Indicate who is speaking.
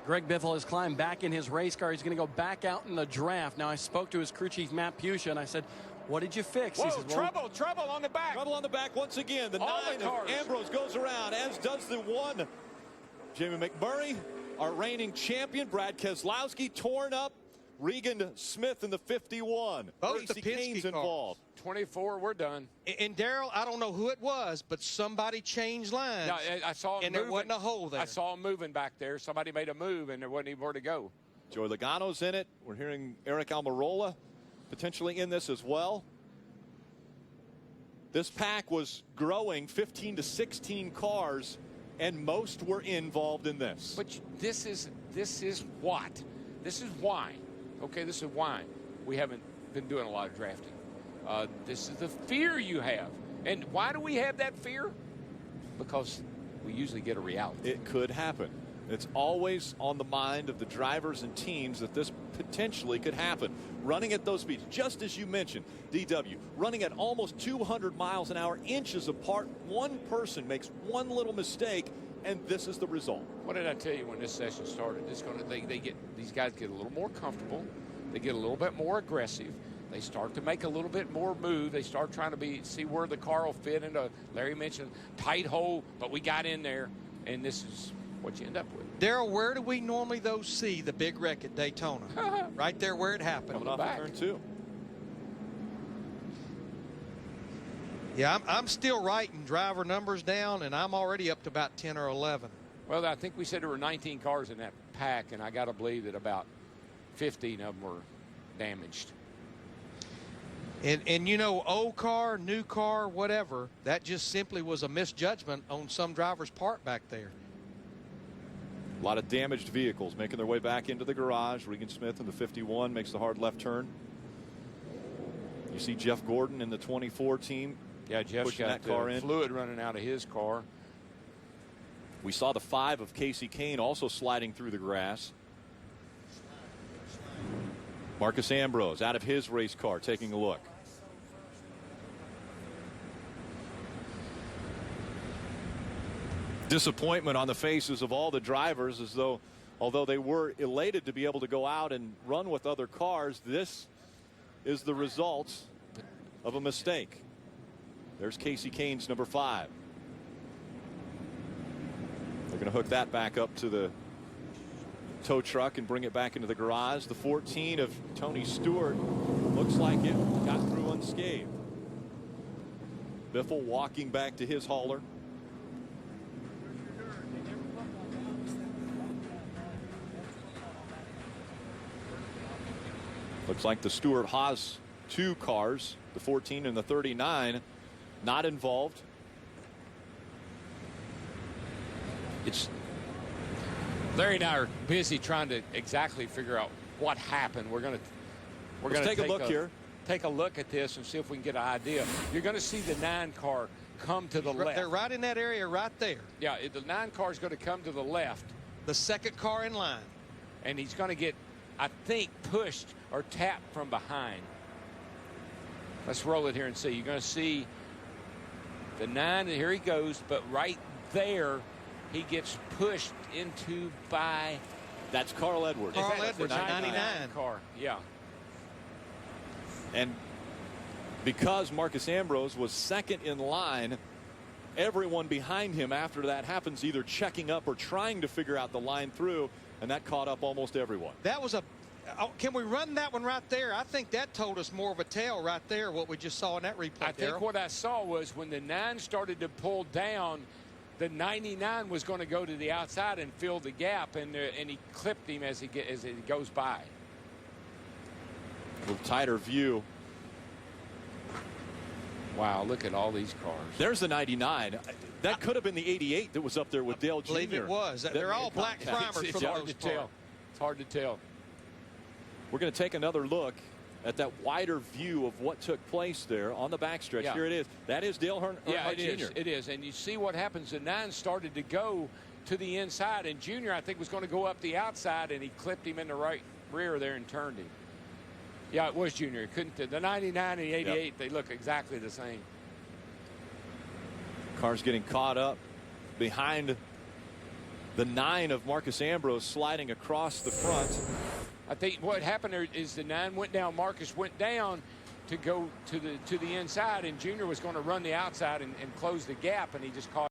Speaker 1: Greg Biffle has climbed back in his race car. He's going to go back out in the draft. Now, I spoke to his crew chief, Matt Pusha, and I said, what did you fix?
Speaker 2: Whoa,
Speaker 1: he says, well,
Speaker 2: trouble on the back.
Speaker 3: Trouble on the back once again. The 9 of Ambrose goes around, as does the 1. Jamie McMurray, our reigning champion. Brad Keselowski torn up. Regan Smith in the 51.
Speaker 4: Both the
Speaker 3: Kasey Kahne's involved.
Speaker 2: 24, we're done.
Speaker 4: And Darrell, I don't know who it was, but somebody changed lines.
Speaker 2: Yeah, I saw him
Speaker 4: and
Speaker 2: moving.
Speaker 4: there wasn't a hole there.
Speaker 2: I saw him moving back there. Somebody made a move, and there wasn't anywhere to go.
Speaker 3: Joey Logano's in it. We're hearing Eric Almirola potentially in this as well. This pack was growing 15 to 16 cars, and most were involved in this.
Speaker 2: But this is what? This is why. Okay, this is why we haven't been doing a lot of drafting. This is the fear you have. And why do we have that fear? Because we usually get a reality.
Speaker 3: It could happen. It's always on the mind of the drivers and teams that this potentially could happen. Running at those speeds, just as you mentioned, DW, running at almost 200 miles an hour, inches apart. One person makes one little mistake, and this is the result.
Speaker 2: What did I tell you when this session started? These guys get a little more comfortable. They get a little bit more aggressive. They start to make a little bit more move. They start trying to see where the car will fit into. Larry mentioned tight hole, but we got in there, and this is what you end up with.
Speaker 4: Darrell, where do we normally though see the big wreck at Daytona? Right there where it happened.
Speaker 3: Coming off of turn 2.
Speaker 4: Yeah, I'm still writing driver numbers down, and I'm already up to about 10 or 11.
Speaker 2: Well, I think we said there were 19 cars in that pack, and I got to believe that about 15 of them were damaged.
Speaker 4: And you know, old car, new car, whatever, that just simply was a misjudgment on some driver's part back there.
Speaker 3: A lot of damaged vehicles making their way back into the garage. Regan Smith in the 51 makes the hard left turn. You see Jeff Gordon in the 24 team.
Speaker 2: Yeah, Jeff's
Speaker 3: pushing
Speaker 2: got
Speaker 3: that car in.
Speaker 2: Fluid running out of his car.
Speaker 3: We saw the 5 of Kasey Kahne also sliding through the grass. Marcus Ambrose out of his race car taking a look. Disappointment on the faces of all the drivers, as though, although they were elated to be able to go out and run with other cars, this is the result of a mistake. There's Kasey Kahne's number 5. They're going to hook that back up to the tow truck and bring it back into the garage. The 14 of Tony Stewart looks like it got through unscathed. Biffle walking back to his hauler. Looks like the Stewart Haas 2 cars, the 14 and the 39, not involved.
Speaker 2: Larry and I are busy trying to exactly figure out what happened. We're going to
Speaker 3: take a look here.
Speaker 2: Take a look at this and see if we can get an idea. You're going to see the 9 car come to the left.
Speaker 4: They're right in that area right there.
Speaker 2: Yeah, the 9 car is going to come to the left.
Speaker 4: The second car in line.
Speaker 2: And he's going to get, I think, pushed or tapped from behind. Let's roll it here and see. You're going to see the 9, and here he goes, but right there he gets pushed into by...
Speaker 3: That's Carl Edwards.
Speaker 4: Carl Edwards,
Speaker 2: 99 car, yeah.
Speaker 3: And because Marcus Ambrose was second in line, everyone behind him after that happens either checking up or trying to figure out the line through, and that caught up almost everyone.
Speaker 4: That was a... can we run that one right there? I think that told us more of a tale right there, what we just saw in that replay.
Speaker 2: I think what I saw was when the 9 started to pull down, the 99 was going to go to the outside and fill the gap, and he clipped him as he goes by.
Speaker 3: A little tighter view.
Speaker 2: Wow, look at all these cars.
Speaker 3: There's the 99. That could have been the 88 that was up there with Dale Jr.
Speaker 4: I believe it was. They're all black primers for the most part.
Speaker 2: It's hard to tell.
Speaker 3: We're going to take another look at that wider view of what took place there on the backstretch.
Speaker 2: Yeah.
Speaker 3: Here it is. That is Dale Earnhardt Jr.
Speaker 2: It is. And you see what happens. The 9 started to go to the inside, and Junior, I think, was going to go up the outside, and he clipped him in the right rear there and turned him. Yeah, it was Junior. Couldn't the 99 and the 88? Yep. They look exactly the same.
Speaker 3: Car's getting caught up behind The 9 of Marcus Ambrose sliding across the front.
Speaker 2: I think what happened there is the 9 went down. Marcus went down to go to the inside, and Junior was going to run the outside and close the gap, and he just caught